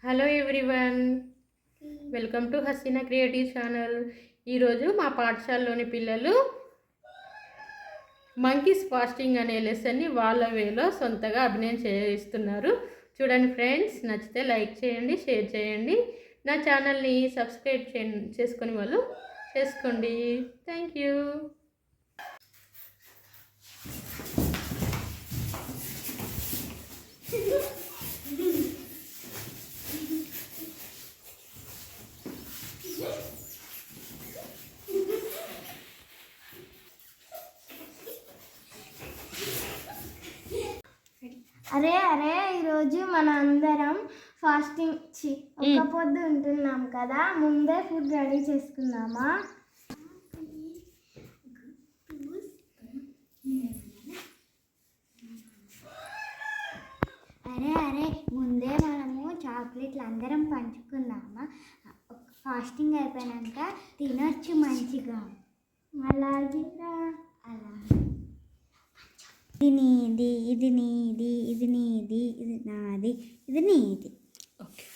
Hello everyone, welcome to Haseena creative channel. ఈరోజు మా పాఠశాలలోని పిల్లలు మంకీస్ ఫాస్టింగ్ అనే లెసన్ని వాళ్ళ వేలో సొంతగా అభినయం చేయిస్తున్నారు. చూడండి ఫ్రెండ్స్, నచ్చితే లైక్ చేయండి, షేర్ చేయండి. నా ఛానల్ని సబ్స్క్రైబ్ చేసుకొని వాళ్ళు చేసుకోండి. Thank you. అరే ఈరోజు మన అందరం ఫాస్టింగ్ ఒక్క పొద్దు ఉంటున్నాం కదా, ముందే ఫుడ్ రెడీ చేసుకుందామా? అరే ముందే మనము చాక్లెట్లు అందరం పంచుకుందామా? ఫాస్టింగ్ అయిపోయాక తినొచ్చు మంచిగా. అలాగేరా. ఇది నీది, ఇది నీది, ఇది నీది, ఇది నాది, ఇది నీది. ఓకే,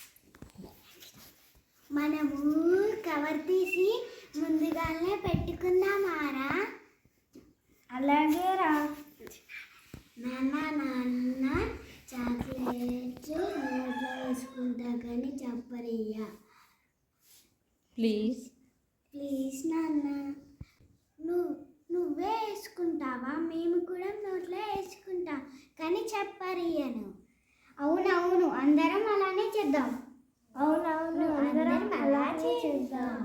మనము కవర్ తీసి ముందుగానే పెట్టుకుందామారా? అలాగే రా. నాన్న చాక్లెట్స్ నోట్లో వేసుకుంటా కానీ చెప్పరయ్యా. ప్లీజ్ నాన్న, నువ్వే వేసుకుంటావా? మేము కూడా నోట్లో వేసుకుంటాం కానీ చెప్పరియను. అవునవును, అందరం అలానే చేద్దాం. అవునవును, అందరం అలా చేద్దాం.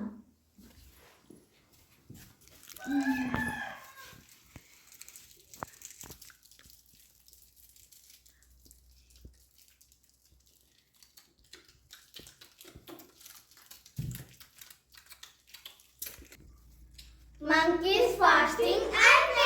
Monkeys fasting and